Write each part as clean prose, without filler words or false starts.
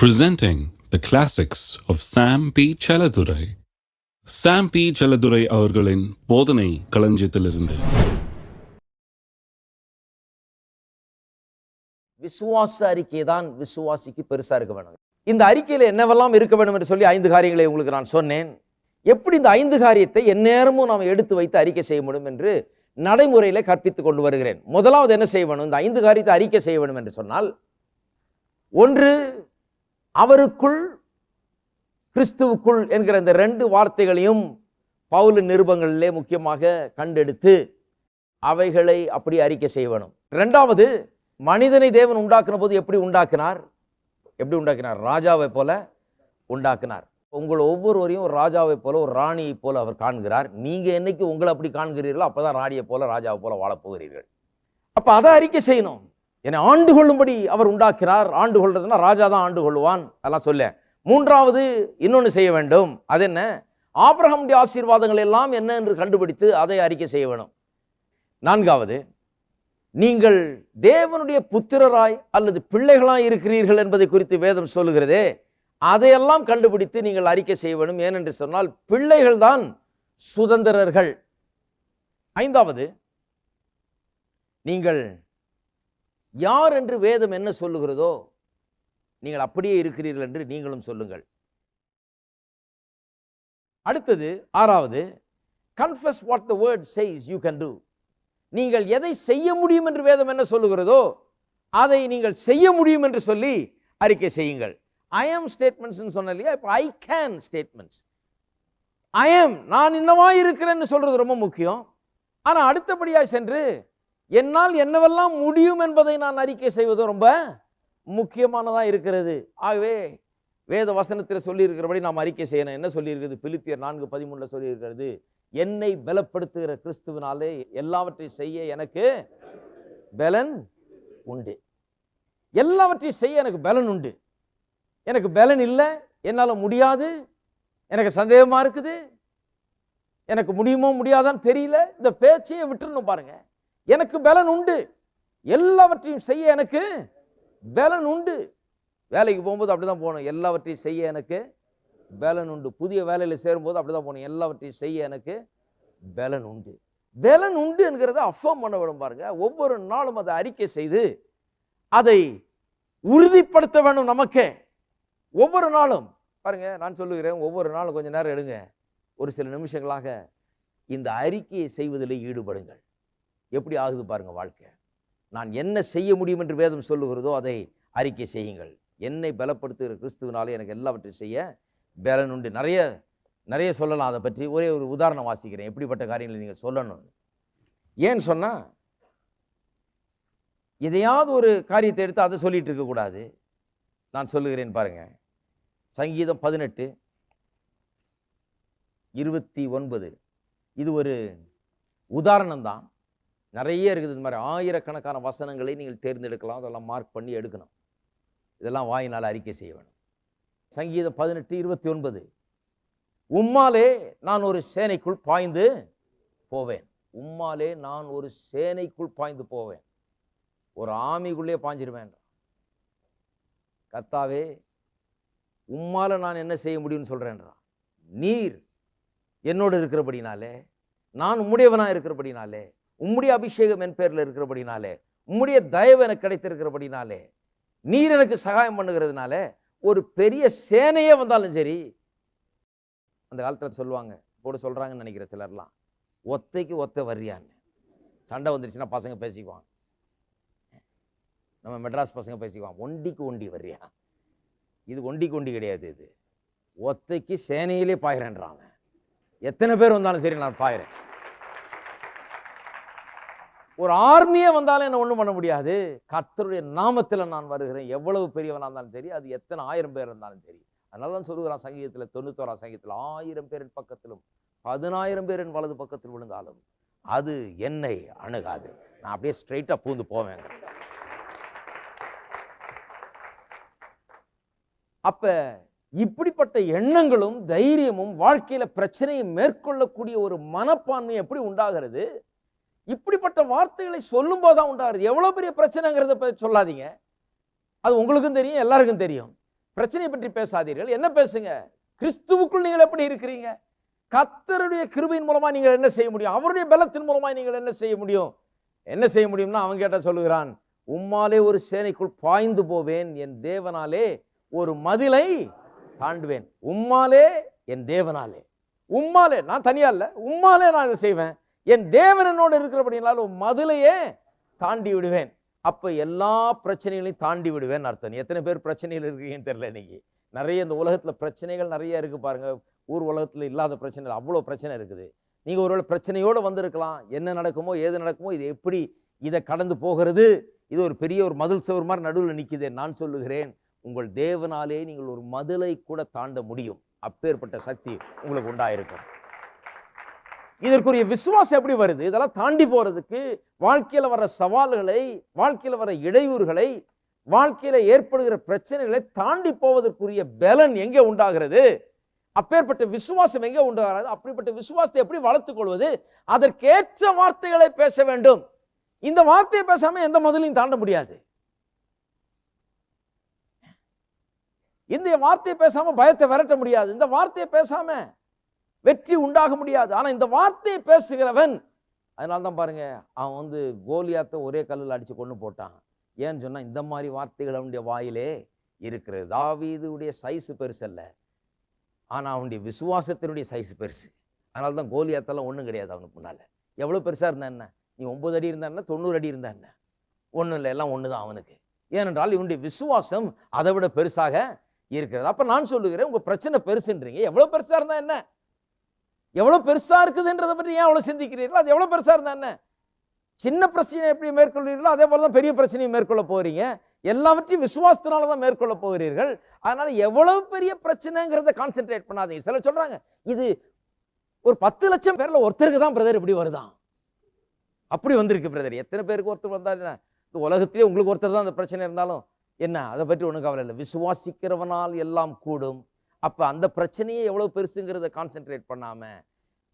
Presenting the classics of Sam P. Chaladurai. Sam P. Chaladurai அவர்களின் போதனை களஞ்சியத்திலிருந்து. விசுவாச அறிக்கை தான் விசுவாசிக்கு பெருசா இருக்க வேணும். இந்த அறிக்கையில என்னவெல்லாம் இருக்க வேண்டும் என்று சொல்லி 5 காரியங்களை உங்களுக்கு நான் சொன்னேன். எப்படி இந்த 5 காரியத்தை எந்நேரமும் நாம் எடுத்து வைத்து அறிக்கை செய்ய முடியும் என்று நடைமுறையில கற்பித்துக் கொண்டு வருகிறேன். முதலாவது என்ன செய்ய வேணும்? இந்த 5 காரியத்தை அறிக்கை செய்ய வேண்டும் என்று சொன்னால், ஒன்று, அவருக்குள் கிறிஸ்துவுக்குள் என்கிற இந்த 2 வார்த்தைகளையும் பவுலின் நிருபங்களிலே முக்கியமாக கண்டெடுத்து அவைகளை அப்படி அறிக்கை செய்ய வேணும். இரண்டாவது, மனிதனை தேவன் உண்டாக்குன போது எப்படி உண்டாக்கினார்? ராஜாவை போல உண்டாக்கினார். உங்கள் ஒவ்வொருவரையும் ஒரு ராஜாவை போல, ஒரு ராணியை போல அவர் காண்கிறார். நீங்க என்னைக்கு உங்களை அப்படி காண்கிறீர்களோ அப்பதான் ராணியை போல, ராஜாவை போல வாழப் போகிறீர்கள். அப்ப அதை அறிக்கை செய்யணும். என்னை ஆண்டு கொள்ளும்படி அவர் உண்டாக்கினார். ஆண்டு கொள்றதுன்னா ராஜா தான் ஆண்டு கொள்ளுவான், அதெல்லாம் சொல்ல. மூன்றாவது, இன்னொன்று செய்ய வேண்டும். அது என்ன? ஆபிரகாமுடைய ஆசீர்வாதங்கள் எல்லாம் என்ன என்று கண்டுபிடித்து அதை அறிக்கை செய்ய வேணும். நான்காவது, நீங்கள் தேவனுடைய புத்திரராய் அல்லது பிள்ளைகளாய் இருக்கிறீர்கள் என்பதை குறித்து வேதம் சொல்லுகிறதே, அதையெல்லாம் கண்டுபிடித்து நீங்கள் அறிக்கை செய்ய வேண்டும். ஏனென்று சொன்னால் பிள்ளைகள் தான் சுதந்திரர்கள். ஐந்தாவது, நீங்கள் யார் என்று வேதம் என்ன சொல்லுகிறதோ நீங்கள் அப்படியே இருக்கிறீர்கள் என்று நீங்களும் சொல்லுங்கள். அடுத்தது, ஆறாவது, confess what the word says you can do. நீங்கள் எதை செய்ய முடியும் என்று வேதம் என்ன சொல்லுகிறதோ அதை நீங்கள் செய்ய முடியும் என்று சொல்லி அறிக்கை செய்யுங்கள். ஐ ஆம் ஸ்டேட்மெண்ட்ஸ் சொன்ன இல்லையா, இப்போ ஐ கேன் ஸ்டேட்மெண்ட்ஸ். ஐ ஆம், நான் இன்னவா இருக்கிறேன்னு சொல்றது ரொம்ப முக்கியம். ஆனா அடுத்தபடியாக சென்று என்னால் என்னவெல்லாம் முடியும் என்பதை நான் அறிக்கை செய்வது ரொம்ப முக்கியமானதா இருக்கிறது. ஆகவே வேத வசனத்தில் சொல்லி இருக்கிறபடி நாம் அறிக்கை செய்யணும். என்ன சொல்லி இருக்கிறது? பிலிப்பியர் 4:13 சொல்லி இருக்கிறது, என்னை பலப்படுத்துகிற கிறிஸ்துவினாலே எல்லாவற்றையும் செய்ய எனக்கு பலன் உண்டு. எல்லாவற்றையும் செய்ய எனக்கு பலன் உண்டு. எனக்கு பலன் இல்லை, என்னால முடியாது, எனக்கு சந்தேகமா இருக்குது, எனக்கு முடியுமோ முடியாதான்னு தெரியல, இந்த பேச்சையே விட்டுறணும். பாருங்க, எனக்கு பலன் உண்டு, எல்லாவற்றையும் செய்ய எனக்கு பலன் உண்டு. வேலைக்கு போகும்போது அப்படிதான் போகணும், எல்லாவற்றையும் செய்ய எனக்கு பலன் உண்டு. புதிய வேலையில் சேரும்போது அப்படிதான் போகணும், எல்லாவற்றையும் செய்ய எனக்கு பலன் உண்டு. பலன் உண்டு என்கிறத அஃபர்ம் பண்ண விடும். பாருங்க, ஒவ்வொரு நாளும் அதை அறிக்கை செய்து அதை உறுதிப்படுத்த வேண்டும் நமக்கு. ஒவ்வொரு நாளும் பாருங்க, நான் சொல்லுகிறேன், ஒவ்வொரு நாளும் கொஞ்சம் நேரம் எடுங்க, ஒரு சில நிமிஷங்களாக இந்த அறிக்கையை செய்வதில் ஈடுபடுங்கள். எப்படி ஆகுது பாருங்க வாழ்க்கை. நான் என்ன செய்ய முடியும் என்று வேதம் சொல்லுகிறதோ அதை அறிக்கை செய்யுங்கள். என்னை பலப்படுத்துகிற கிறிஸ்துவினாலே எனக்கு எல்லாவற்றையும் செய்ய பலன் உண்டு. நிறைய சொல்லலாம் அதை பற்றி. ஒரே ஒரு உதாரணம் வாசிக்கிறேன், எப்படிப்பட்ட காரியங்களை நீங்கள் சொல்லணும். ஏன்னு சொன்னா, எதையாவது ஒரு காரியத்தை எடுத்து அதை சொல்லிட்டு இருக்கக்கூடாது. நான் சொல்லுகிறேன் பாருங்க, சங்கீதம் 18:29 இது ஒரு உதாரணம் தான். நிறைய இருக்குது இது மாதிரி. ஆயிரக்கணக்கான வசனங்களை நீங்கள் தேர்ந்தெடுக்கலாம், அதெல்லாம் மார்க் பண்ணி எடுக்கணும். இதெல்லாம் வாயினால் அறிக்கை செய்ய வேணும். சங்கீதம் 18:29, உம்மாலே நான் ஒரு சேனைக்குள் பாய்ந்து போவேன். உம்மாலே நான் ஒரு சேனைக்குள் பாய்ந்து போவேன், ஒரு ஆமிக்குள்ளே பாஞ்சிருவேன். கர்த்தாவே, உம்மால நான் என்ன செய்ய முடியும்னு சொல்றேன்றா. நீர் என்னோடு இருக்கிறபடினாலே, நான் உம்முடையவனா இருக்கிறபடினாலே, உம்முடைய அபிஷேகம் என் பேரில் இருக்கிறபடினாலே, உம்முடைய தயவு எனக்கு கிடைத்திருக்கிறபடினாலே, நீர் எனக்கு சகாயம் பண்ணுகிறதுனால ஒரு பெரிய சேனையே வந்தாலும் சரி. அந்த காலத்தில் சொல்லுவாங்க, போட சொல்றாங்கன்னு நினைக்கிற சிலர்லாம், ஒத்தைக்கு ஒத்தை வர்றியான்னு. சண்டை வந்துருச்சுன்னா பசங்க பேசிக்குவாங்க, நம்ம மெட்ராஸ் பசங்க பேசிக்குவாங்க, ஒண்டிக்கு ஒண்டி வர்றியா. இது ஒண்டிக்கு ஒண்டி கிடையாது, இது ஒத்தைக்கு சேனையிலே பாயிறேன்றாங்க. எத்தனை பேர் வந்தாலும் சரி நான் பாயிறேன். ஒரு ஆர்மியே வந்தாலும் என்ன ஒன்றும் பண்ண முடியாது. கர்த்தருடைய நாமத்தில் நான் வருகிறேன். எவ்வளவு பெரியவனாக இருந்தாலும் சரி, அது எத்தனை 1000 பேர் இருந்தாலும் சரி. அதனால தான் சொல்லுகிறான் சங்கீதத்தில், 91ஆம் சங்கீதத்தில், 1000 பேரின் பக்கத்திலும் 10,000 பேரின் வலது பக்கத்தில் விழுந்தாலும் அது என்னை அணுகாது. நான் அப்படியே ஸ்ட்ரைட்டா பூந்து போவேன். அப்ப இப்படிப்பட்ட எண்ணங்களும் தைரியமும் வாழ்க்கையில பிரச்சனையை மேற்கொள்ளக்கூடிய ஒரு மனப்பான்மை எப்படி உண்டாகிறது? இப்படிப்பட்ட வார்த்தைகளை சொல்லும் போதுதான் உண்டாகிறது. எவ்வளவு பெரிய பிரச்சனைங்கிறத சொல்லாதீங்க, அது உங்களுக்கும் தெரியும், எல்லாருக்கும் தெரியும். பிரச்சனையை பற்றி பேசாதீர்கள். என்ன பேசுங்க? கிறிஸ்துவுக்குள் நீங்கள் எப்படி இருக்கிறீங்க? கர்த்தருடைய கிருபையின் மூலமா நீங்கள் என்ன செய்ய முடியும்? அவருடைய பலத்தின் மூலமா நீங்கள் என்ன செய்ய முடியும்? என்ன செய்ய முடியும்னா அவன் கேட்ட சொல்லுகிறான், உம்மாலே ஒரு சேனைக்குள் பாய்ந்து போவேன், என் தேவனாலே ஒரு மதிலை தாண்டுவேன். உம்மாலே, என் தேவனாலே. உம்மாலே, நான் தனியா இல்ல, உம்மாலே நான் இதை செய்வேன். என் தேவன் என்னோடு இருக்கிறபடினால ஒரு மதிலையே தாண்டி விடுவேன். அப்ப எல்லா பிரச்சனைகளையும் தாண்டி விடுவேன் அர்த்தம். எத்தனை பேர் பிரச்சனையில் இருக்கீங்கன்னு தெரியல. இன்னைக்கு நிறைய இந்த உலகத்துல பிரச்சனைகள் நிறைய இருக்கு பாருங்க. ஊர் உலகத்துல இல்லாத பிரச்சனை, அவ்வளோ பிரச்சனை இருக்குது. நீங்க ஒருவேளை பிரச்சனையோடு வந்திருக்கலாம். என்ன நடக்குமோ ஏது நடக்குமோ, இது எப்படி இதை கடந்து போகிறது, இது ஒரு பெரிய ஒரு மதில் சுவர் மாதிரி நடுவில் நிற்குது. நான் சொல்லுகிறேன், உங்கள் தேவனாலே நீங்கள் ஒரு மதிலை கூட தாண்ட முடியும். அப்பேற்பட்ட சக்தி உங்களுக்கு உண்டாயிருக்கும். இதற்குரிய விசுவாசம் எப்படி வருது? இதெல்லாம் தாண்டி போறதுக்கு வாழ்க்கையில வர சவால்களை, வாழ்க்கையில வர இடையூறுகளை, வாழ்க்கையில ஏற்படுகிற பிரச்சனைகளை தாண்டி போவதற்குரிய பலன் எங்கே உண்டாகிறது? அப்பேற்பட்ட விசுவாசம் எங்கே உண்டாகிறது? அப்படிப்பட்ட விசுவாசத்தை எப்படி வளர்த்துக் கொள்வது? அதற்கேற்ற வார்த்தைகளை பேச வேண்டும். இந்த வார்த்தையை பேசாம எந்த முதலையும் தாண்ட முடியாது. இந்த வார்த்தையை பேசாம பயத்தை விரட்ட முடியாது. இந்த வார்த்தையை பேசாம வெற்றி உண்டாக முடியாது. ஆனா இந்த வார்த்தையை பேசுகிறவன், அதனால்தான் பாருங்க, அவன் கோலியாத்தை ஒரே கல்லில் அடிச்சு கொண்டு போட்டான். ஏன்னு சொன்னா, இந்த மாதிரி வார்த்தைகள் அவனுடைய வாயிலே இருக்கிறது. தாவீதுடைய சைஸ் பெருசு அல்ல, ஆனா அவனுடைய விசுவாசத்தினுடைய சைஸ் பெருசு. அதனால்தான் கோலியாத்தெல்லாம் ஒன்றும் கிடையாது அவனுக்கு முன்னால. எவ்வளவு பெருசா இருந்தா என்ன? நீ 9 அடி இருந்தா என்ன, 90 அடி இருந்தா என்ன, ஒன்றும் இல்லை, எல்லாம் ஒண்ணுதான் அவனுக்கு. ஏனென்றால் இவனுடைய விசுவாசம் அதை விட பெருசாக இருக்கிறது. அப்ப நான் சொல்லுகிறேன், உங்க பிரச்சனை பெருசுன்றீங்க. எவ்வளவு பெருசா இருந்தா என்ன? எவ்வளவு பெருசா இருக்குதுன்றதை பற்றி ஏன் அவ்வளவு சிந்திக்கிறீர்கள்? அது எவ்வளவு பெருசா இருந்தா என்ன? சின்ன பிரச்சனையை எப்படி மேற்கொள்கிறீர்களோ அதே போலதான் பெரிய பிரச்சனையை மேற்கொள்ள போறீங்க. எல்லாவற்றையும் விசுவாசத்தினாலதான் மேற்கொள்ள போகிறீர்கள். அதனால எவ்வளவு பெரிய பிரச்சனைங்கிறத கான்சென்ட்ரேட் பண்ணாதீங்க. சிலர் சொல்றாங்க, இது ஒரு 10 லட்சம் பேர்ல ஒருத்தருக்கு தான் பிரதர் இப்படி வருதான், அப்படி வந்திருக்கு பிரதர். எத்தனை பேருக்கு ஒருத்தர் வந்தா என்ன? இந்த உலகத்திலே உங்களுக்கு ஒருத்தர் தான் அந்த பிரச்சனை இருந்தாலும் என்ன, அதை பற்றி ஒன்றும் கவலை இல்லை. விசுவாசிக்கிறவனால் எல்லாம் கூடும். அப்ப அந்த பிரச்சனையை எவ்வளவு பெருசுங்கிறத கான்சென்ட்ரேட் பண்ணாம,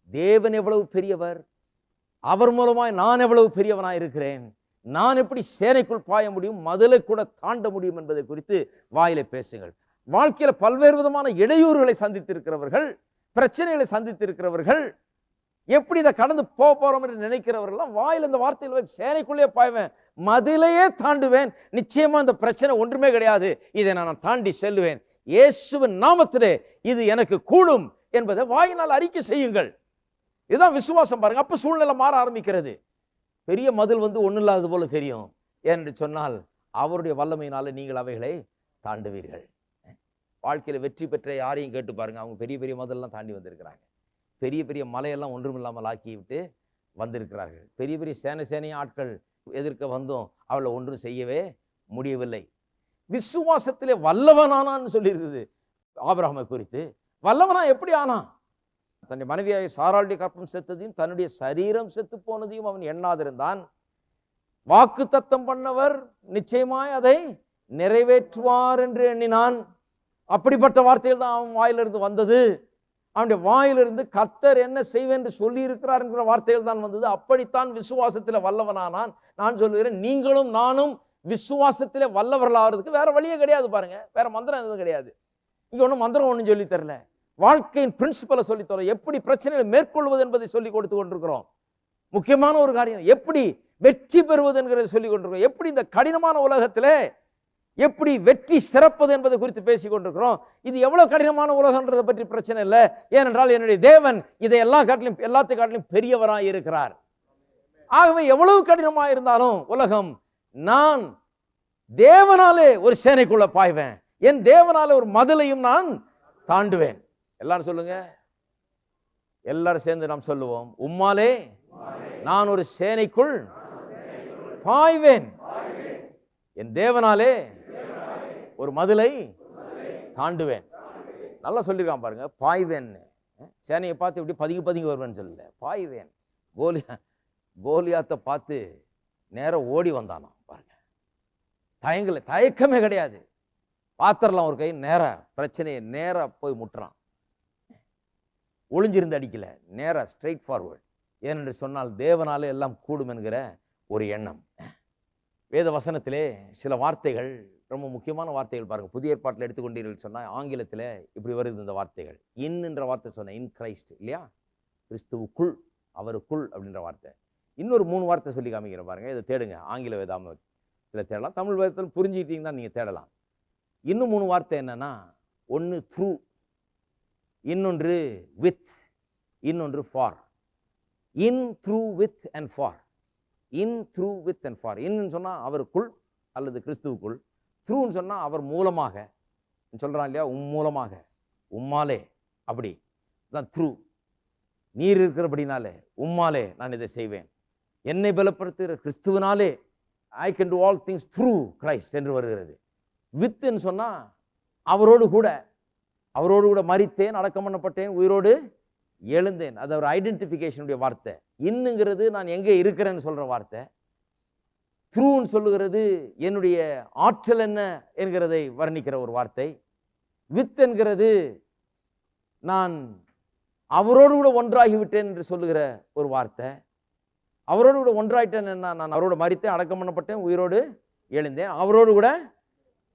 தேவன் எவ்வளவு பெரியவர், அவர் மூலமாய் நான் எவ்வளவு பெரியவனாய் இருக்கிறேன், நான் எப்படி சேனைக்குள் பாய முடியும், மதிலை கூட தாண்ட முடியும் என்பதை குறித்து வாயில பேசுங்கள். வாழ்க்கையில பல்வேறு விதமான இடையூறுகளை சந்தித்திருக்கிறவர்கள், பிரச்சனைகளை சந்தித்திருக்கிறவர்கள், எப்படி இதை கடந்து போறோம் என்று நினைக்கிறவர்கள் வாயில் இந்த வார்த்தையில் சேனைக்குள்ளே பாய்வேன், மதிலையே தாண்டுவேன், நிச்சயமா இந்த பிரச்சனை ஒன்றுமே கிடையாது, இதை நான் தாண்டி செல்லுவேன், இயேசுவின் நாமத்திலே இது எனக்கு கூடும் என்பதை வாயினால் அறிக்கை செய்யுங்கள். இதுதான் விசுவாசம் பாருங்க. அப்ப சூழ்நிலை மாற ஆரம்பிக்கிறது. பெரிய மதில் ஒன்றும் இல்லாதது போல தெரியும். என்று சொன்னால் அவருடைய வல்லமையினால நீங்கள் அவைகளை தாண்டுவீர்கள். வாழ்க்கையில வெற்றி பெற்ற யாரையும் கேட்டு பாருங்க, அவங்க பெரிய பெரிய மதிலெல்லாம் தாண்டி வந்திருக்கிறாங்க. பெரிய பெரிய மலையெல்லாம் ஒன்றுமில்லாமல் ஆக்கி விட்டு வந்திருக்கிறார்கள். பெரிய பெரிய சேனைய ஆட்கள் எதிர்க்க வந்தோம், அவளை ஒன்றும் செய்யவே முடியவில்லை. விசுவாசத்திலே வல்லவனானான்னு சொல்லியிருக்குது ஆபிரகாமை குறித்து. வல்லவனா எப்படி ஆனா? தன்னுடைய மனைவியாக சாராளுடைய கற்பம் செத்ததையும் தன்னுடைய சரீரம் செத்து போனதையும் அவன் எண்ணாதிருந்தான். வாக்கு தத்தம் பண்ணவர் நிச்சயமாய் அதை நிறைவேற்றுவார் என்று எண்ணினான். அப்படிப்பட்ட வார்த்தைகள் தான் அவன் வாயிலிருந்து வந்தது. அவனுடைய வாயிலிருந்து கர்த்தர் என்ன செய்வேன் என்று சொல்லி இருக்கிறார் என்கிற வார்த்தைகள் தான் வந்தது. அப்படித்தான் விசுவாசத்திலே வல்லவனானான். நான் சொல்லுகிறேன், நீங்களும் நானும் விசுவாசத்திலே வல்லவர்கள் ஆகிறதுக்கு வேற வழியே கிடையாது பாருங்க. வேற மந்திரம் எதுவும் கிடையாது. இங்க ஒன்றும் மந்திரம் ஒன்றும் சொல்லி தரல. வாழ்க்கையின் பிரின்சிபலை சொல்லி தரோம். எப்படி பிரச்சனைகளை மேற்கொள்வது என்பதை சொல்லி கொடுத்து கொண்டிருக்கிறோம். முக்கியமான ஒரு காரியம், எப்படி வெற்றி பெறுவது என்கிறதை சொல்லிக் கொண்டிருக்கிறோம். எப்படி இந்த கடினமான உலகத்திலே எப்படி வெற்றி சிறப்பது என்பதை குறித்து பேசிக் கொண்டிருக்கிறோம். இது எவ்வளவு கடினமான உலகன்றதை பற்றி பிரச்சனை இல்லை. ஏனென்றால் என்னுடைய தேவன் இதை எல்லாத்தை காட்டிலும் பெரியவராய் இருக்கிறார். ஆகவே எவ்வளவு கடினமாக இருந்தாலும் உலகம், நான் தேவனாலே ஒரு சேனைக்குள்ள பாய்வேன், என் தேவனாலே ஒரு மதிலையும் நான் தாண்டுவேன். எல்லாரும் சொல்லுங்க, எல்லாரும் சேர்ந்து நாம் சொல்லுவோம், உம்மாலே நான் ஒரு சேனைக்குள் பாய்வேன், என் தேவனாலே ஒரு மதிலை தாண்டுவேன். நல்லா சொல்லிருக்கான் பாருங்க, பாய்வேன். சேனையை பார்த்து இப்படி பதுங்கி வருவேன்னு சொல்லல, பாய்வேன். கோலியாத்தை பார்த்து நேரம் ஓடி வந்தானா பாருங்க. தயக்கமே கிடையாது. பாத்திரலாம் ஒரு கை நேரா பிரச்சனையை நேரா போய் முட்டுறான். ஒளிஞ்சிருந்து அடிக்கல, நேரா ஸ்ட்ரெயிட் ஃபார்வர்ட். ஏனென்று சொன்னால் தேவனாலே எல்லாம் கூடும் என்கிற ஒரு எண்ணம். வேத வசனத்திலே சில வார்த்தைகள் ரொம்ப முக்கியமான வார்த்தைகள் பாருங்க. புதிய ஏற்பாட்டில் எடுத்துக்கொண்டீர்கள் சொன்னால் ஆங்கிலத்தில் இப்படி வருது இந்த வார்த்தைகள். என்ற வார்த்தை சொன்னேன், இன் கிரைஸ்ட் இல்லையா, கிறிஸ்துவுக்குள், அவருக்குள் அப்படின்ற வார்த்தை. இன்னொரு 3 வார்த்தை சொல்லி காமிக்கிறேன் பாருங்க. இதை தேடுங்க, ஆங்கில வேதாமத்தில் தேடலாம், தமிழ் வேதத்தில் புரிஞ்சுக்கிட்டீங்கன்னா நீங்கள் தேடலாம். இன்னும் 3 வார்த்தை என்னன்னா, ஒன்று த்ரூ, இன்னொன்று வித், இன்னொன்று for. In, through, with and for. In, through, with and for. இன்னு சொன்னால் அவருக்குள் அல்லது கிறிஸ்துவுக்குள், த்ரூன்னு சொன்னால் அவர் மூலமாக சொல்கிறான் இல்லையா, மூலமாக, உம்மாலே, அப்படி தான் த்ரூ. நீர் இருக்கிறபடினாலே, உம்மாலே நான் இதை செய்வேன். என்னை பலப்படுத்துகிற கிறிஸ்துவனாலே I can do all things through Christ என்று வருகிறது. வித்துன்னு சொன்னால் அவரோடு கூட மரித்தேன், அடக்கம் பண்ணப்பட்டேன், உயிரோடு எழுந்தேன். அது ஒரு ஐடென்டிஃபிகேஷனுடைய வார்த்தை. இன்னுங்கிறது நான் எங்கே இருக்கிறேன்னு சொல்கிற வார்த்தை. த்ரூன்னு சொல்லுகிறது என்னுடைய ஆற்றல் என்ன என்கிறதை வர்ணிக்கிற ஒரு வார்த்தை. வித் என்கிறது நான் அவரோடு கூட ஒன்றாகிவிட்டேன் என்று சொல்லுகிற ஒரு வார்த்தை. அவரோடு கூட ஒன்றாயிட்டேன் என்ன, நான் அவரோடு மரித்தேன், அடக்கம் பண்ணப்பட்டேன், உயிரோடு எழுந்தேன், அவரோடு கூட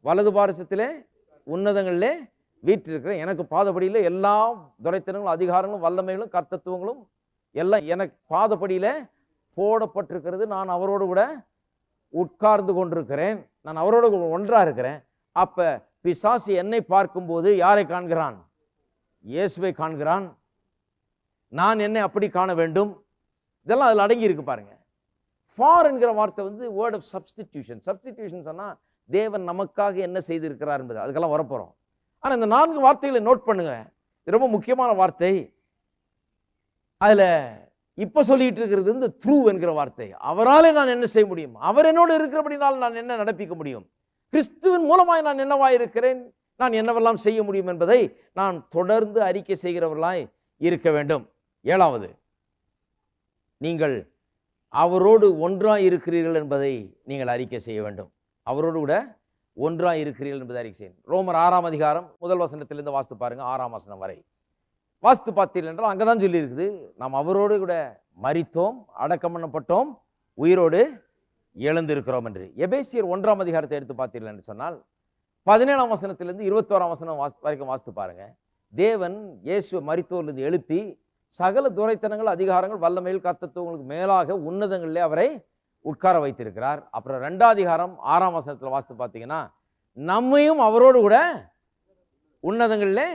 வலது பாரசத்திலே உன்னதங்களிலே வீற்றிருக்கிறேன். எனக்கு பாதப்படியில் எல்லா துரைத்தனங்களும் அதிகாரங்களும் வல்லமைகளும் கர்த்தத்துவங்களும் எல்லாம் எனக்கு பாதப்படியில் போடப்பட்டிருக்கிறது. நான் அவரோடு கூட உட்கார்ந்து கொண்டிருக்கிறேன், நான் அவரோடு ஒன்றாக இருக்கிறேன். அப்போ பிசாசு என்னை பார்க்கும்போது யாரை காண்கிறான்? இயேசுவை காண்கிறான். நான் என்னை அப்படி காண வேண்டும். இதெல்லாம் அதில் அடங்கி இருக்கு பாருங்க. ஃபார் என்கிற வார்த்தை வேர்ட் ஆஃப் சப்ஸ்டிடியூஷன். சப்ஸ்டிடியூஷன் சொன்னால் தேவன் நமக்காக என்ன செய்திருக்கிறார் என்பது, அதுக்கெல்லாம் வரப்போகிறோம். ஆனால் இந்த 4 வார்த்தைகளை நோட் பண்ணுங்க, இது ரொம்ப முக்கியமான வார்த்தை. அதில் இப்போ சொல்லிட்டு இருக்கிறது இந்த த்ரூ என்கிற வார்த்தை. அவராலே நான் என்ன செய்ய முடியும்? அவர் என்னோடு இருக்கிறபடினால் நான் என்ன நடப்பிக்க முடியும்? கிறிஸ்துவின் மூலமாய் நான் என்னவாய் இருக்கிறேன், நான் என்னவெல்லாம் செய்ய முடியும் என்பதை நான் தொடர்ந்து அறிக்கை செய்கிறவர்களாய் இருக்க வேண்டும். 7வது, நீங்கள் அவரோடு ஒன்றாய் இருக்கிறீர்கள் என்பதை நீங்கள் அறிக்கை செய்ய வேண்டும். அவரோடு கூட ஒன்றாய் இருக்கிறீர்கள் என்பதை அறிக்கை செய்யணும். ரோமர் 6ஆம் அதிகாரம் 1 வசனத்திலிருந்து வாசித்து பாருங்க, 6ஆம் வசனம் வரை வாசித்து பார்த்தீர்கள் என்றால் அங்கே தான் சொல்லியிருக்குது, நாம் அவரோடு கூட மரித்தோம், அடக்கம் பண்ணப்பட்டோம், உயிரோடு எழுந்திருக்கிறோம் என்று. எபேசியர் 1ஆம் அதிகாரத்தை எடுத்து பார்த்தீர்கள் என்று சொன்னால் 17ஆம் வசனத்திலிருந்து 21ஆம் வசனம் வரைக்கும் வாசித்து பாருங்க. தேவன் இயேசுவை மரித்தோரிலிருந்து எழுப்பி சகல துரைத்தனங்கள், அதிகாரங்கள், வல்லமையில், கர்த்தத்துவங்களுக்கு மேலாக உன்னதங்களிலே அவரை உட்கார வைத்திருக்கிறார். அப்புறம் 2ஆம் அதிகாரம் 6ஆம் வசனத்தில் வாசித்து பார்த்தீங்கன்னா, நம்மையும் அவரோடு கூட உன்னதங்களிலே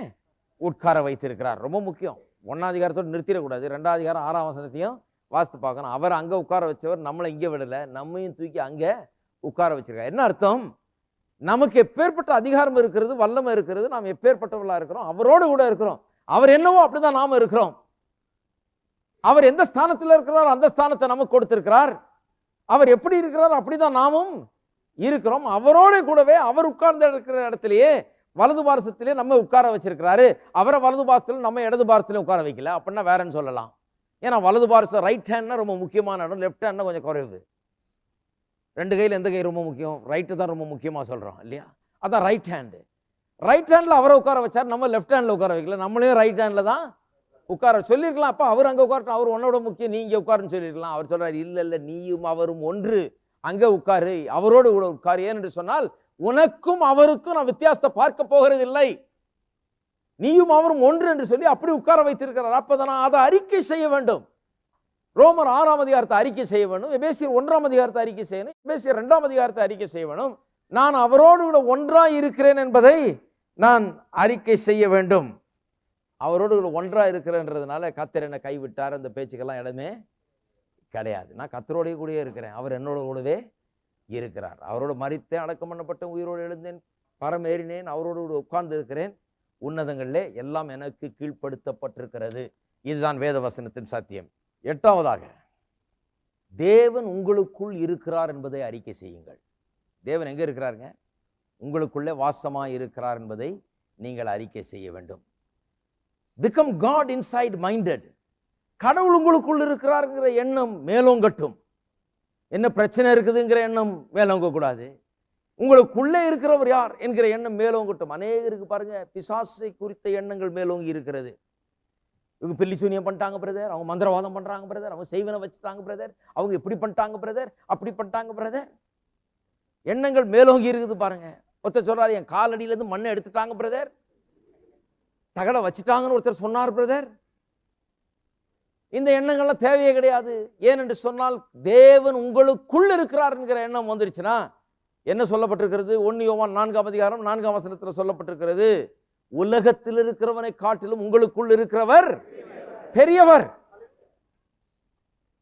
உட்கார வைத்திருக்கிறார். ரொம்ப முக்கியம். 1ஆம் அதிகாரத்தோடு நிறுத்திடக்கூடாது. 2ஆம் அதிகாரம் 6ஆம் வசனத்தையும் வாசித்து பார்க்கணும். அவர் அங்கே உட்கார வச்சவர் நம்மளை இங்கே விடலை, நம்மையும் தூக்கி அங்கே உட்கார வச்சிருக்கார். என்ன அர்த்தம்? நமக்கு எப்பேற்பட்ட அதிகாரம் இருக்கிறது, வல்லமை இருக்கிறது, நாம் எப்பேற்பட்டவர்களாக இருக்கிறோம், அவரோடு கூட இருக்கிறோம். அவர் என்னவோ அப்படிதான் நாம் இருக்கிறோம். அவர் எந்த ஸ்தானத்தில் இருக்கிறார் அந்த ஸ்தானத்தை நமக்கு கொடுத்திருக்கிறார். அவர் எப்படி இருக்கிறார் அப்படிதான் நாமும் இருக்கிறோம். அவரோடு கூடவே அவர் உட்கார்ந்து இருக்கிற இடத்திலேயே வலது பாரசத்திலே நம்ம உட்கார வச்சிருக்கிறாரு. அவரை வலது பாரசத்தில் நம்ம இடது பாரசத்திலே உட்கார வைக்கல அப்படின்னா வேறன்னு சொல்லலாம். ஏன்னா வலது பாரசம் ரைட் ஹேண்ட்னா ரொம்ப முக்கியமான இடம், லெஃப்ட் ஹேண்ட்னா கொஞ்சம் குறைவு. 2 கையில் எந்த கை ரொம்ப முக்கியம்? ரைட்டு தான் ரொம்ப முக்கியமாக சொல்கிறோம் இல்லையா? அதான் ரைட் ஹேண்டு. ரைட் ஹேண்டில் அவரை உட்கார வச்சார், நம்ம லெஃப்ட் ஹேண்டில் உட்கார வைக்கல. நம்மளையும் ரைட் ஹேண்டில் தான் உட்கார சொல்லியிருக்கலாம். அப்போ அவர் அங்கே உட்காரட்டும், அவர் உன்னோட முக்கியம், நீ இங்கே உட்காருன்னு சொல்லியிருக்கலாம். அவர் சொல்கிறார், இல்லை இல்லை, நீயும் அவரும் ஒன்று, அங்கே உட்காரு, அவரோடு கூட உட்காரு. ஏனென்று சொன்னால் உனக்கும் அவருக்கும் நான் வித்தியாசத்தை பார்க்க போகிறது இல்லை, நீயும் அவரும் ஒன்று என்று சொல்லி அப்படி உட்கார வைத்திருக்கிறார். அப்போ நான் அதை அறிக்கை செய்ய வேண்டும். ரோமர் 6ஆம் அதிகாரத்தை அறிக்கை செய்ய வேண்டும், எபேசியர் 1ஆம் அதிகாரத்தை அறிக்கை செய்யணும், எபேசியர் 2ஆம் அதிகாரத்தை அறிக்கை செய்ய வேண்டும். நான் அவரோடு கூட ஒன்றாய் இருக்கிறேன் என்பதை நான் அறிக்கை செய்ய வேண்டும். அவரோடு கூட ஒன்றாக இருக்கிறேன்றதுனால கர்த்தர் என்னை கைவிட்டார் அந்த பேச்சுக்கெல்லாம் இடமே கிடையாது. நான் கர்த்தரோடைய கூடயே இருக்கிறேன், அவர் என்னோட கூடவே இருக்கிறார். அவரோடு மரித்தேன், அடக்கம் பண்ணப்பட்டேன், உயிரோடு எழுந்தேன், பரமேறினேன், அவரோடு கூட உட்கார்ந்து இருக்கிறேன், உன்னதங்களிலே எல்லாம் எனக்கு கீழ்ப்படுத்தப்பட்டிருக்கிறது. இதுதான் வேத வசனத்தின் சத்தியம். 8வதாக, தேவன் உங்களுக்குள் இருக்கிறார் என்பதை அறிக்கை செய்யுங்கள். தேவன் எங்கே இருக்கிறாருங்க? உங்களுக்குள்ளே வாசமாக இருக்கிறார் என்பதை நீங்கள் அறிக்கை செய்ய வேண்டும். Become God inside minded. கடவுள் உங்களுக்குள் இருக்கிறாருங்கிற எண்ணம் மேலோங்கட்டும். என்ன பிரச்சனை இருக்குதுங்கிற எண்ணம் மேலோங்க கூடாது. உங்களுக்குள்ளே இருக்கிறவர் யார் என்கிற எண்ணம் மேலோங்கட்டும். அநேகருக்கு பாருங்க, பிசாசை குறித்த எண்ணங்கள் மேலோங்கி இருக்கிறது. இவங்க பில்லி சூனியம் பண்ணிட்டாங்க பிரதர், அவங்க மந்திரவாதம் பண்றாங்க பிரதர், அவங்க செய்வனை வச்சுட்டாங்க பிரதர், அவங்க இப்படி பண்ணிட்டாங்க பிரதர், அப்படி பண்ணிட்டாங்க பிரதர். எண்ணங்கள் மேலோங்கி இருக்குது பாருங்க. ஒருத்தர் சொல்றாரு, என் காலடியிலேருந்து மண்ணை எடுத்துட்டாங்க பிரதர், தகட வச்சுட்டாங்கன்னு ஒருத்தர் சொன்னார் பிரதர். இந்த எண்ணங்கள்லாம் தேவையே கிடையாது. ஏனென்று சொன்னால் தேவன் உங்களுக்குள் இருக்கிறார் என்கிற எண்ணம் வந்துருச்சுன்னா என்ன சொல்லப்பட்டிருக்கிறது? 1 யோவான் 4ஆம் அதிகாரம் 4ஆம் வசனத்தில் சொல்லப்பட்டிருக்கிறது, உலகத்தில் இருக்கிறவனை காட்டிலும் உங்களுக்குள் இருக்கிறவர் பெரியவர்.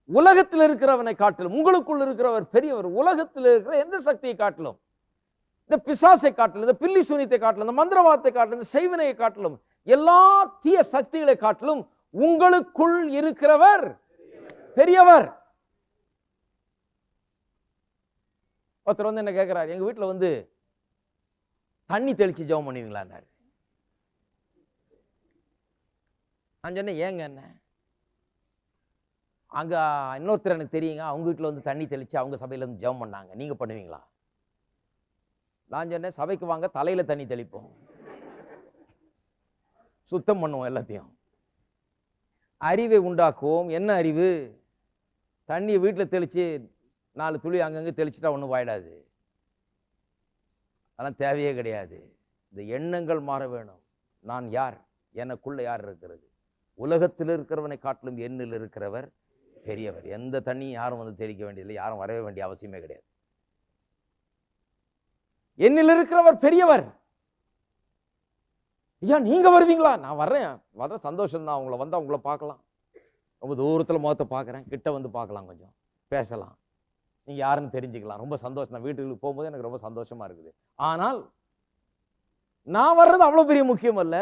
உலகத்தில் இருக்கிறவனை காட்டிலும் உங்களுக்குள் இருக்கிறவர் பெரியவர். உலகத்தில் இருக்கிற எந்த சக்தியை காட்டிலும், இந்த பிசாசை காட்டிலும், இந்த பில்லி சூனியத்தை காட்டிலும், இந்த மந்திரவாதத்தை காட்டிலும், இந்த செய்வினையை காட்டிலும், எல்லா தீய சக்திகளை காட்டிலும் உங்களுக்குள் இருக்கிறவர் பெரியவர். ஒருத்தர் வந்து என்ன கேட்கிறார், எங்க வீட்டில் வந்து தண்ணி தெளிச்சு ஜெபம் பண்ணுவீங்களான்னாரு. நான் சொன்னேன், ஏங்க என்ன? அங்க இன்னொருத்தர் எனக்கு தெரியுங்க, அவங்க வீட்டில் வந்து தண்ணி தெளிச்சு அவங்க சபையில இருந்து ஜெபம் பண்ணாங்க, நீங்க பண்ணுவீங்களா? நான் சொன்னேன், சபைக்கு வாங்க, தலையில தண்ணி தெளிப்போம், சுத்தம் பண்ணுவோம், எல்லாத்தையும் அறிவை உண்டாக்குவோம். என்ன அறிவு? தண்ணியை வீட்டில் தெளிச்சு 4 துளி அங்கங்கே தெளிச்சுட்டா ஒன்றும் வாயிடாது, அதெல்லாம் தேவையே கிடையாது. இந்த எண்ணங்கள் மாற வேணும். நான் யார்? எனக்குள்ள யார் இருக்கிறது? உலகத்தில் இருக்கிறவனை காட்டிலும் என்னில் இருக்கிறவர் பெரியவர். எந்த தண்ணியும் யாரும் வந்து தெளிக்க வேண்டியதில்லை, யாரும் வரவே வேண்டிய அவசியமே கிடையாது. என்னில் இருக்கிறவர் பெரியவர். ஐயா நீங்க வருவீங்களா? நான் வர்றேன், சந்தோஷம் தான். அவங்கள வந்தா உங்களை பார்க்கலாம், ரொம்ப தூரத்தில் முகத்தை பார்க்குறேன், கிட்ட வந்து பார்க்கலாம், கொஞ்சம் பேசலாம், நீங்க யாருன்னு தெரிஞ்சுக்கலாம், ரொம்ப சந்தோஷம் தான். வீட்டுக்கு போகும்போது எனக்கு ரொம்ப சந்தோஷமா இருக்குது. ஆனால் நான் வர்றது அவ்வளவு பெரிய முக்கியம் அல்ல.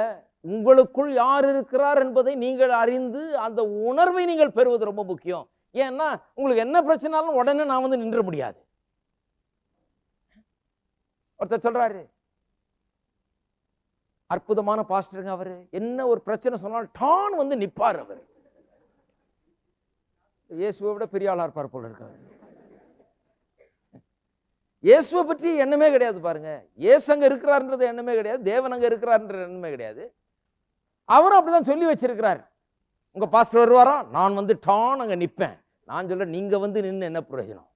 உங்களுக்குள் யார் இருக்கிறார் என்பதை நீங்கள் அறிந்து அந்த உணர்வை நீங்கள் பெறுவது ரொம்ப முக்கியம். ஏன்னா உங்களுக்கு என்ன பிரச்சனாலும் உடனே நான் வந்து நின்ற முடியாது. ஒருத்தர் சொல்றாரு, அற்புதமான பாஸ்டருங்க அவரு, என்ன ஒரு பிரச்சனை சொன்னாலும் டான் வந்து நிப்பார் அவர். இயேசுவை விட பெரிய ஆளா இருப்பார் போல இருக்காரு. இயேசுவை பற்றி எண்ணமே கிடையாது பாருங்க. இயேசு அங்க இருக்கிறார்ன்றது எண்ணமே கிடையாது, தேவன் அங்க இருக்கிறார்ன்ற எண்ணமே கிடையாது. அவரும் அப்படிதான் சொல்லி வச்சிருக்கிறார். உங்க பாஸ்டர் வருவாரா, நான் வந்து டான் அங்க நிற்பேன். நான் சொல்ல, நீங்க வந்து நின்று என்ன பிரயோஜனம்?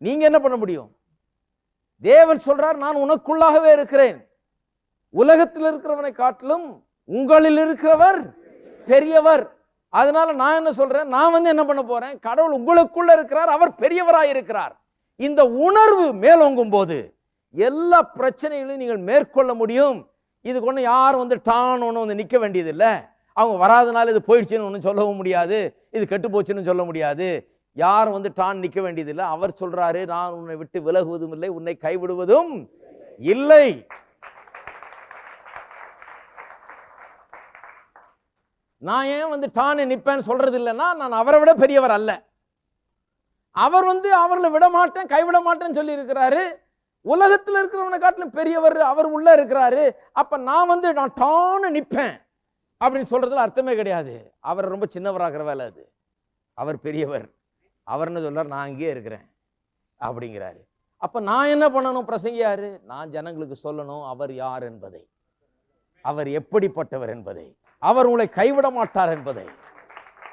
நீங்க என்ன பண்ண முடியும்? தேவன் சொல்றார், நான் உனக்குள்ளாகவே இருக்கிறேன், உலகத்தில் இருக்கிறவனை காட்டிலும் உங்களில் இருக்கிறவர் பெரியவர். அதனால நான் என்ன சொல்றேன், நான் வந்து என்ன பண்ண போறேன், கடவுள் உங்களுக்குள்ள இருக்கிறார், அவர் பெரியவராய் இருக்கிறார். இந்த உணர்வு மேலோங்கும் போது எல்லா பிரச்சனைகளையும் நீங்கள் மேற்கொள்ள முடியும். இதுக்கு ஒன்று யாரும் வந்து டான் ஒன்று வந்து நிற்க வேண்டியதில்லை. அவங்க வராதனால இது போயிடுச்சுன்னு ஒன்றும் சொல்லவும் முடியாது, இது கெட்டு போச்சுன்னு சொல்ல முடியாது. யாரும் வந்து டான் நிற்க வேண்டியதில்லை. அவர் சொல்றாரு, நான் உன்னை விட்டு விலகுவதும் இல்லை, உன்னை கைவிடுவதும் இல்லை. நான் ஏன் வந்து டான் நிற்பேன்னு சொல்றது இல்லைன்னா, நான் அவரை விட பெரியவர் அல்ல. அவர் வந்து அவர்களை விட மாட்டேன், கைவிட மாட்டேன்னு சொல்லி இருக்கிறாரு. உலகத்தில் இருக்கிறவனை காட்டிலும் பெரியவர் அவர் உள்ள இருக்கிறாரு. அப்ப நான் வந்து நான் டான்னு நிற்பேன் அப்படின்னு சொல்றதுல அர்த்தமே கிடையாது. அவர் ரொம்ப சின்னவராகிற வேலை அது. அவர் பெரியவர். அவர்னு சொல்றார், நான் அங்கேயே இருக்கிறேன் அப்படிங்கிறாரு. அப்ப நான் என்ன பண்ணணும்? பிரசங்கியாரு, நான் ஜனங்களுக்கு சொல்லணும் அவர் யார் என்பதை, அவர் எப்படிப்பட்டவர் என்பதை, அவர் உங்களை கைவிட மாட்டார் என்பதை,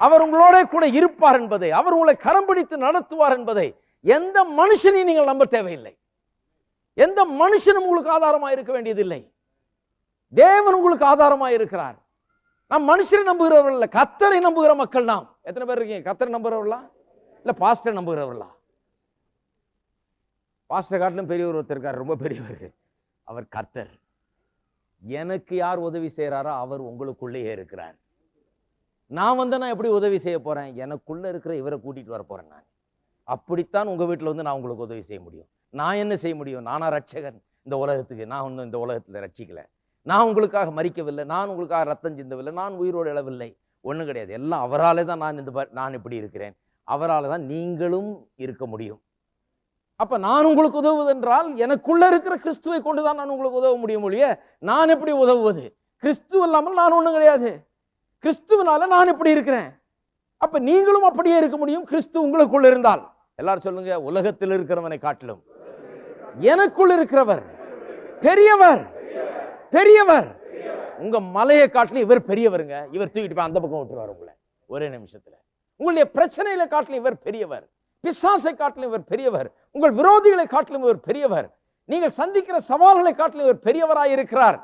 அவர் உங்களோட கூட இருப்பார் என்பதை, அவர் உங்களை கரம் பிடித்து நடத்துவார் என்பதை. எந்த மனுஷனையும் நீங்கள் நம்ப தேவையில்லை. எந்த மனுஷனும் உங்களுக்கு ஆதாரமாக இருக்க வேண்டியதில்லை. தேவன் உங்களுக்கு ஆதாரமாக இருக்கிறார். நாம் மனுஷரை நம்புகிறவர்கள் இல்லை, கர்த்தரை நம்புகிற மக்கள் நாம். எத்தனை பேர் இருக்கீங்க கர்த்தரை நம்புகிறவர்களா இல்லை பாஸ்டரை நம்புகிறவர்களா? பாஸ்டர் காட்டிலும் பெரியவர் ஒருத்தர் இருக்கார், ரொம்ப பெரியவர், அவர் கர்த்தர். எனக்கு யார் உதவி செய்கிறாரோ அவர் உங்களுக்குள்ளேயே இருக்கிறார். நான் வந்து நான் எப்படி உதவி செய்ய போறேன்? எனக்குள்ள இருக்கிற இவரை கூட்டிட்டு வர போறேன். நான் அப்படித்தான் உங்க வீட்டில் வந்து நான் உங்களுக்கு உதவி செய்ய முடியும். நான் என்ன செய்ய முடியும்? நானா ரட்சகன் இந்த உலகத்துக்கு? நான் ஒன்றும் இந்த உலகத்தில் ரட்சிக்கல. நான் உங்களுக்காக மரிக்கவில்லை, நான் உங்களுக்காக ரத்தம் சிந்தவில்லை, நான் உயிரோடு எழவில்லை, ஒன்றும் கிடையாது. எல்லாம் அவராலே தான் நான் இப்படி இருக்கிறேன். அவரால் தான் நீங்களும் இருக்க முடியும். அப்ப நான் உங்களுக்கு உதவுவதென்றால் எனக்குள்ள இருக்கிற கிறிஸ்துவை கொண்டுதான் நான் உங்களுக்கு உதவ முடியும் ஒழிய நான் எப்படி உதவுவது? கிறிஸ்து இல்லாமல் நான் ஒன்றும் கிடையாது. கிறிஸ்துவனால நான் இப்படி இருக்கிறேன். அப்ப நீங்களும் அப்படியே இருக்க முடியும் கிறிஸ்து உங்களுக்குள்ள இருந்தால். எல்லாரும் சொல்லுங்க, உலகத்தில் இருக்கிறவனை காட்டிலும் எனக்குள் இருக்கிறவர் பெரியவர். பெரியவர். உங்க மலையை காட்டிலும் இவர் பெரியவருங்க. இவர் தூக்கிட்டு போய் அந்த பக்கம் விட்டுருவார் உங்களை ஒரே நிமிஷத்துல. உங்களுடைய பிரச்சனையில காட்டிலும் இவர் பெரியவர். பிசாசை காட்டிலும் இவர் பெரியவர். உங்கள் விரோதிகளை காட்டிலும் இவர் பெரியவர். நீங்கள் சந்திக்கிற சவால்களை காட்டிலும் இவர் பெரியவராய் இருக்கிறார்.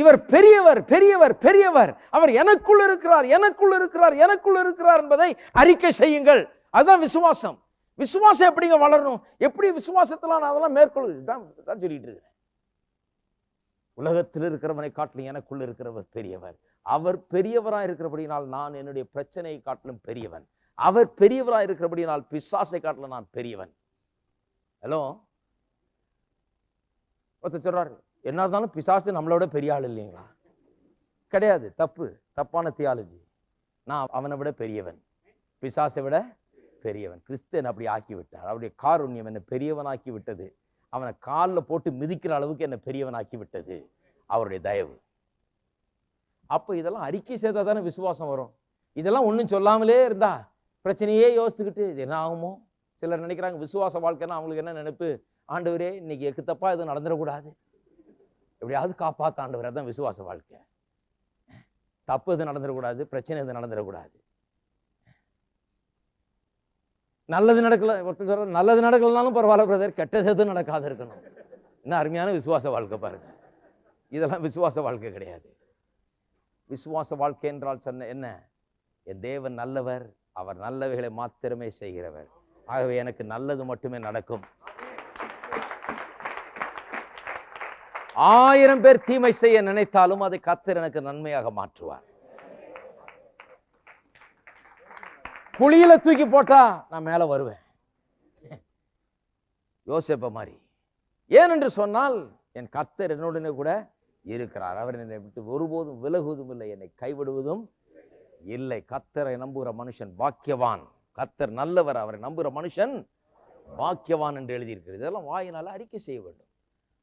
இவர் பெரியவர், பெரியவர், பெரியவர். அவர் எனக்குள் இருக்கிறார், எனக்குள் இருக்கிறார், எனக்குள் இருக்கிறார் என்பதை அறிக்கை செய்யுங்கள். அதுதான் விசுவாசம். விசுவாசம் எப்படிங்க வளரணும்? எப்படி விசுவாசத்துல நான் அதெல்லாம் மேற்கொள்ள தான் சொல்லிட்டு இருக்கிறேன். உலகத்தில் இருக்கிறவனை காட்டிலும் எனக்குள் இருக்கிறவர் பெரியவர். அவர் பெரியவராய் இருக்கிறபடினால் நான் என்னுடைய பிரச்சனையை காட்டிலும் பெரியவன். அவர் பெரியவராய் இருக்கிறபடினால் பிசாசை காட்டிலும் நான் பெரியவன். ஹலோ, ஒருத்தர் சொல்றாரு, என்ன இருந்தாலும் பிசாசு நம்மளோட பெரிய ஆள் இல்லைங்களா? கிடையாது, தப்பு, தப்பான தியாலஜி. நான் அவனை விட பெரியவன், பிசாசை விட பெரியவன். கிறிஸ்து அப்படி ஆக்கி விட்டார். அவருடைய காருண்யம் என்னை பெரியவனாக்கி விட்டது. அவனை காலில் போட்டு மிதிக்கிற அளவுக்கு என்னை பெரியவனாக்கி விட்டது அவருடைய தயவு. அப்போ இதெல்லாம் அறிக்கை செய்தால் தானே விசுவாசம் வரும். இதெல்லாம் ஒன்றும் சொல்லாமலே இருந்தா பிரச்சனையே யோசித்துக்கிட்டு இது என்ன ஆகுமோ? சிலர் நினைக்கிறாங்க விசுவாச வாழ்க்கைன்னா அவங்களுக்கு என்ன நினைப்பு, ஆண்டவரே இன்னைக்கு எக்கு தப்பா எதுவும் நடந்துடக்கூடாது, எப்படியாவது காப்பாற்ற ஆண்டவர். அதுதான் விசுவாச வாழ்க்கை. தப்பு எதுவும் நடந்துடக்கூடாது, பிரச்சனை எதுவும் நடந்துடக்கூடாது. நல்லது நடக்கல, ஒருத்தர் சொல்ற நல்லது நடக்கலனாலும் பரவாயில்ல பிரதர், கெட்டது எதுவும் நடக்காது இருக்கணும். என்ன அருமையான விசுவாச வாழ்க்கை பாருங்க. இதெல்லாம் விசுவாச வாழ்க்கை கிடையாது. விசுவாச வாழ்க்கை என்றால் சொன்ன என்ன? என் தேவன் நல்லவர், அவர் நல்லவைகளை மாத்திரமே செய்கிறவர். ஆகவே எனக்கு நல்லது மட்டுமே நடக்கும். 1000 பேர் தீமை செய்ய நினைத்தாலும் அதை கர்த்தர் எனக்கு நன்மையாக மாற்றுவார். குழியில தூக்கி போட்டா நான் மேல வருவேன், யோசேப்பு மாதிரி. ஏனென்று சொன்னால் என் கர்த்தர் என்னுடனே கூட இருக்கிறார். அவர் என்னை விட்டு ஒருபோதும் விலகுவதும் இல்லை, என்னை கைவிடுவதும் இல்லை. கர்த்தரை நம்புகிற மனுஷன் பாக்கியவான். கர்த்தர் நல்லவர், அவரை நம்புகிற மனுஷன் பாக்கியவான் என்று எழுதியிருக்கிறது. இதெல்லாம் வாயினால அறிக்கை செய்ய வேண்டும்.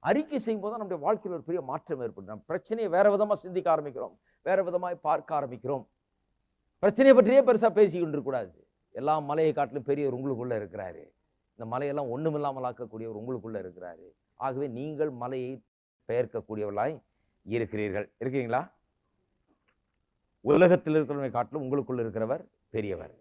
அறிக்கை செய்யும் போது நம்முடைய வாழ்க்கையில் ஒரு பெரிய மாற்றம் ஏற்படும். நம்ம பிரச்சனையை வேற விதமா சிந்திக்க ஆரம்பிக்கிறோம், வேற விதமாய் பார்க்க ஆரம்பிக்கிறோம். பிரச்சனையை பற்றியே பெருசா பேசிக்கிட்டு இருக்கக்கூடாது. எல்லா மலையை காட்டிலும் பெரியவர் உங்களுக்குள்ள இருக்கிறாரு. இந்த மலையெல்லாம் ஒண்ணுமில்லாமல் ஆக்கக்கூடியவர் உங்களுக்குள்ள இருக்கிறாரு. ஆகவே நீங்கள் மலையை பெயர்க்கக்கூடியவர்களாய் இருக்கிறீர்கள். இருக்கீங்களா? உலகத்தில் இருக்கிறவனை காட்டிலும் உங்களுக்குள்ள இருக்கிறவர் பெரியவர்.